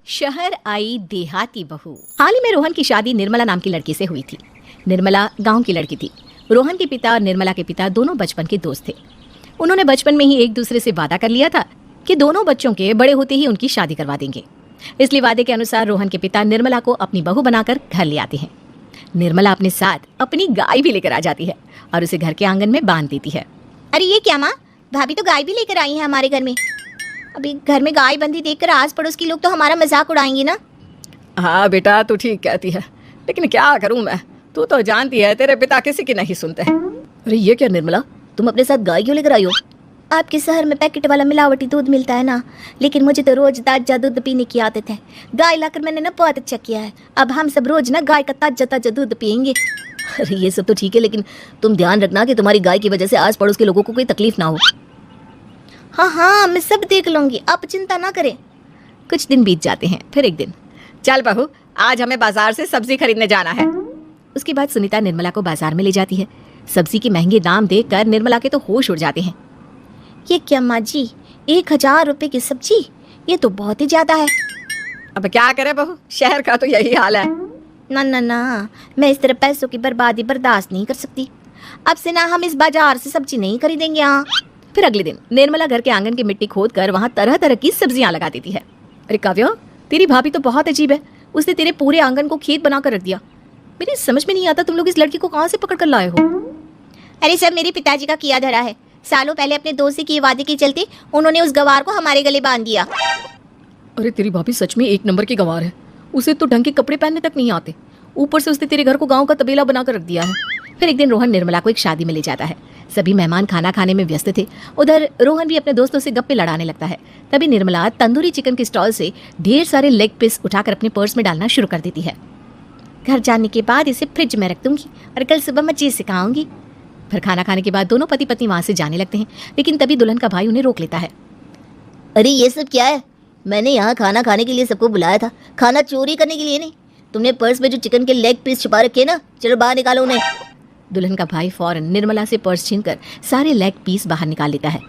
शहर आई देहाती बहू। हाल ही में रोहन की शादी निर्मला नाम की लड़की से हुई थी। निर्मला गांव की लड़की थी। रोहन के पिता और निर्मला के पिता दोनों बचपन के दोस्त थे। उन्होंने बचपन में ही एक दूसरे से वादा कर लिया था कि दोनों बच्चों के बड़े होते ही उनकी शादी करवा देंगे। इसलिए वादे के अनुसार रोहन के पिता निर्मला को अपनी बहू बनाकर घर ले आते हैं। निर्मला अपने साथ अपनी गाय भी लेकर आ जाती है और उसे घर के आंगन में बांध देती है। अरे ये क्या माँ, भाभी तो गाय भी लेकर आई है हमारे घर में। अभी घर में गाय बंधी देखकर आस पड़ोस के लोग तो हमारा मजाक उड़ाएंगे ना। हाँ बेटा, तू ठीक कहती है, लेकिन क्या करूं मैं, तू तो जानती है तेरे पिता किसी की नहीं सुनते। अरे ये क्या निर्मला, तुम अपने साथ गाय क्यों लेकर आई हो? आपके शहर में पैकेट वाला मिलावटी दूध मिलता है ना, लेकिन मुझे तो रोज ताजा दूध पीने की आदत है। गाय लाकर मैंने ना बहुत अच्छा किया है। अब हम सब रोज ना गाय का ताजा ताजा दूध पियेंगे। अरे ये सब तो ठीक है, लेकिन तुम ध्यान रखना कि तुम्हारी गाय की वजह से आस पड़ोस के लोगों को कोई तकलीफ ना हो। हाँ, मैं सब देख लूंगी, आप चिंता ना करें। कुछ दिन बीत जाते हैं। फिर एक दिन, चल बहू, आज हमें बाजार से सब्जी खरीदने जाना है। उसके बाद सुनीता निर्मला को बाजार में ले जाती है। सब्जी के महंगे दाम देखकर निर्मला के तो होश उड़ जाते हैं। ये क्या माँ जी, 1000 रुपए की सब्जी, ये तो बहुत ही ज्यादा है। अब क्या करे बहू, शहर का तो यही हाल है। ना, मैं इस तरह पैसों की बर्बादी बर्दाश्त नहीं कर सकती। अब से ना हम इस बाजार से सब्जी नहीं खरीदेंगे। यहाँ फिर अगले दिन निर्मला घर के आंगन की मिट्टी खोदकर वहाँ तरह तरह की सब्जियां लगा देती है। अरे काव्या, तेरी भाभी तो बहुत अजीब है, उसने तेरे पूरे आंगन को खेत बनाकर रख दिया। मेरी समझ में नहीं आता तुम लोग इस लड़की को कहाँ से पकड़ कर लाए हो। अरे सब मेरे पिताजी का किया धरा है। सालों पहले अपने दोस्त से किए वादे के चलते उन्होंने उस गवार को हमारे गले बांध दिया। अरे तेरी भाभी सच में एक नंबर की गवार है। उसे तो ढंग के कपड़े पहनने तक नहीं आते, ऊपर से उसने तेरे घर को गांव का तबेला बनाकर रख दिया है। फिर एक दिन रोहन निर्मला को एक शादी में ले जाता है। सभी मेहमान खाना खाने में व्यस्त थे। उधर रोहन भी अपने दोस्तों से गप्पे लड़ाने लगता है। तभी निर्मला तंदूरी चिकन के स्टॉल से ढेर सारे लेग पीस उठाकर अपने पर्स में डालना शुरू कर देती है। घर जाने के बाद इसे फ्रिज में रख दूंगी और कल सुबह मजे से खाऊंगी। फिर खाना खाने के बाद दोनों पति पत्नी वहां से जाने लगते हैं, लेकिन तभी दुल्हन का भाई उन्हें रोक लेता है। अरे ये सब क्या है? मैंने यहाँ खाना खाने के लिए सबको बुलाया था, खाना चोरी करने के लिए नहीं। तुमने पर्स में जो चिकन के लेग पीस छुपा रखे ना, चलो बाहर निकालो उन्हें। दुल्हन का भाई फौरन निर्मला से पर्स छीनकर सारे लेग पीस बाहर निकाल लेता है।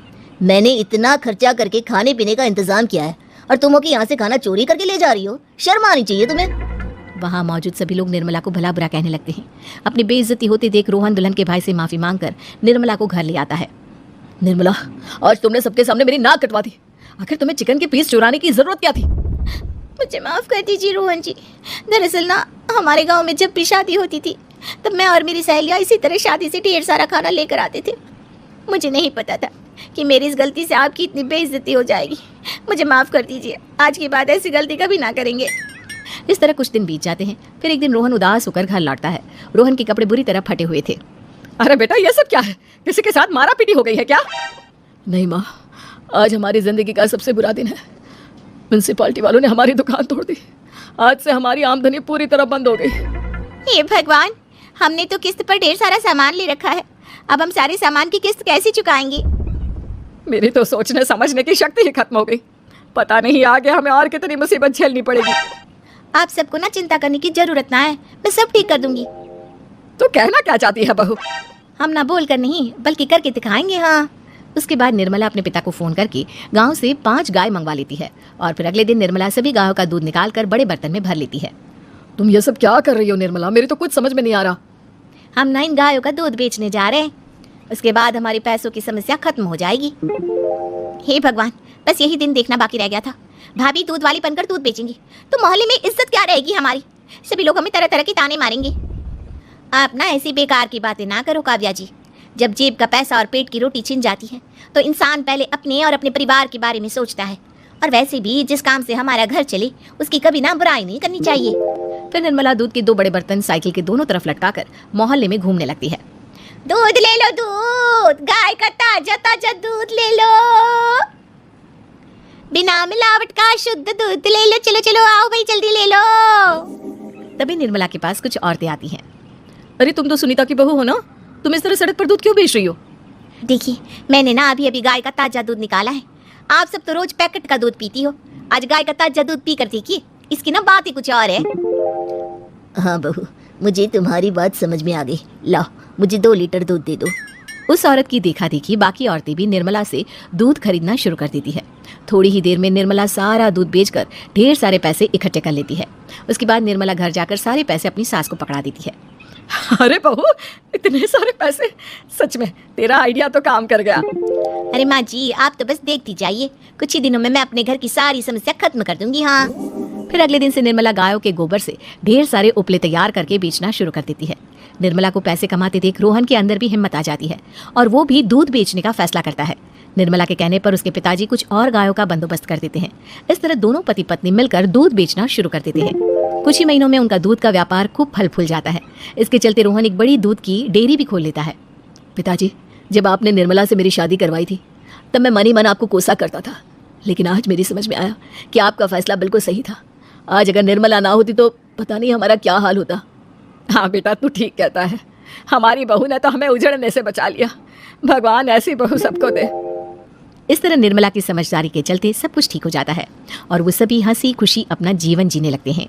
मैंने इतना खर्चा करके खाने पीने का इंतजाम किया है और तुम हो कि यहाँ से खाना चोरी करके ले जा रही हो? शर्म आनी चाहिए तुम्हें। वहाँ मौजूद सभी लोग निर्मला को भला बुरा कहने लगते हैं। अपनी बेइज्जती होते देख रोहन दुल्हन के भाई से माफी मांगकर निर्मला को घर ले आता है। निर्मला, आज तुमने सबके सामने मेरी नाक कटवा दी। आखिर तुम्हें चिकन के पीस चुराने की जरूरत क्या थी? मुझे माफ कर दीजिए रोहन जी। दरअसल ना हमारे गांव में जब भी शादी होती थी तब मैं और मेरी सहेलियां इसी तरह शादी से ढेर सारा खाना लेकर आते थे। मुझे नहीं पता था कि मेरी इस गलती से आपकी इतनी बेइज्जती हो जाएगी। मुझे माफ कर दीजिए, आज के बाद ऐसी गलती कभी ना करेंगे। इस तरह कुछ दिन बीत जाते हैं। फिर एक दिन रोहन उदास होकर घर लौटता है। रोहन के कपड़े बुरी तरह फटे हुए थे। अरे बेटा, ये सब क्या है? किसी के साथ मारा पीटी हो गई है क्या? नहीं माँ, आज हमारी जिंदगी का सबसे बुरा दिन है। म्युनिसिपालिटी वालों ने हमारी दुकान तोड़ दी। आज से हमारी आमदनी पूरी तरह बंद हो गई। हे भगवान, हमने तो किस्त पर ढेर सारा सामान ले रखा है। अब हम सारे सामान की किस्त कैसे चुकाएंगे? मेरी तो सोचने समझने की शक्ति ही खत्म हो गई। पता नहीं आगे हमें और कितनी मुसीबत झेलनी पड़ेगी। आप सबको ना चिंता करने की जरूरत ना है, मैं सब ठीक कर दूंगी। तो कहना क्या चाहती है बहू? हम ना बोल कर नहीं बल्कि करके दिखाएंगे। हाँ। उसके बाद निर्मला अपने पिता को फोन करके गांव से 5 गाय मंगवा लेती है और फिर अगले दिन निर्मला सभी गायों का दूध निकालकर बड़े बर्तन में भर लेती है। तुम ये सब क्या कर रही हो निर्मला? मेरी तो कुछ समझ में नहीं आ रहा। हम ना इन गायों का दूध बेचने जा रहे हैं। उसके बाद हमारी पैसों की समस्या खत्म हो जाएगी। हे भगवान, बस यही दिन देखना बाकी रह गया था। भाभी दूध वाली बनकर दूध बेचेंगी तो मोहल्ले में इज्जत क्या रहेगी हमारी? सभी लोग हमें तरह तरह के ताने मारेंगे। आप ना ऐसी बेकार की बातें ना करो काव्या जी। जब जेब का पैसा और पेट की रोटी छिन जाती है तो इंसान पहले अपने और अपने परिवार के बारे में सोचता है। और वैसे भी जिस काम से हमारा घर चले उसकी कभी ना बुराई नहीं करनी चाहिए। फिर निर्मला दूध के 2 बड़े बर्तन साइकिल के दोनों तरफ लटकाकर मोहल्ले में घूमने लगती है। दूध ले लो, दूध, गाय का ताजा ताजा दूध ले लो, बिना मिलावट का शुद्ध दूध ले लो। चलो चलो आओ भाई, जल्दी ले लो। तभी निर्मला के पास कुछ औरतें आती हैं। अरे तुम तो सुनीता की बहू हो ना, तुम इस तरह सड़क पर दूध क्यों बेच रही हो? देखिए, मैंने ना अभी गाय का ताजा दूध निकाला है। आप सब तो रोज पैकेट का दूध पीती हो, आज गाय का ताजा दूध पी कर देखिए, इसकी ना बात ही कुछ और है। हाँ बहू, मुझे तुम्हारी बात समझ में आ गई। लाओ, मुझे 2 लीटर दूध दे दो। उस औरत की देखा देखी बाकी औरतें भी निर्मला से दूध खरीदना शुरू कर देती है। थोड़ी ही देर में निर्मला सारा दूध बेचकर ढेर सारे पैसे इकट्ठे कर लेती है। उसके बाद निर्मला घर जाकर सारे पैसे अपनी सास को पकड़ा देती है। अरे बहू, इतने सारे पैसे! सच में तेरा आइडिया तो काम कर गया। अरे माँ जी, आप तो बस देखती जाइए, कुछ ही दिनों में मैं अपने घर की सारी समस्या खत्म कर दूंगी। हाँ। फिर अगले दिन से निर्मला गायों के गोबर से ढेर सारे उपले तैयार करके बेचना शुरू कर देती है। निर्मला को पैसे कमाते देख रोहन के अंदर भी हिम्मत आ जाती है और वो भी दूध बेचने का फैसला करता है। निर्मला के कहने पर उसके पिताजी कुछ और गायों का बंदोबस्त कर देते हैं। इस तरह दोनों पति पत्नी मिलकर दूध बेचना शुरू कर देते हैं। कुछ ही महीनों में उनका दूध का व्यापार खूब फल फूल जाता है। इसके चलते रोहन एक बड़ी दूध की डेयरी भी खोल लेता है। पिताजी, जब आपने निर्मला से मेरी शादी करवाई थी तब मैं मन ही मन आपको कोसा करता था, लेकिन आज मेरी समझ में आया कि आपका फैसला बिल्कुल सही था। आज अगर निर्मला ना होती तो पता नहीं हमारा क्या हाल होता। हाँ बेटा, तू ठीक कहता है। हमारी बहू ने तो हमें उजड़ने से बचा लिया। भगवान ऐसी बहू सबको दे। इस तरह निर्मला की समझदारी के चलते सब कुछ ठीक हो जाता है और वो सभी हंसी खुशी अपना जीवन जीने लगते हैं।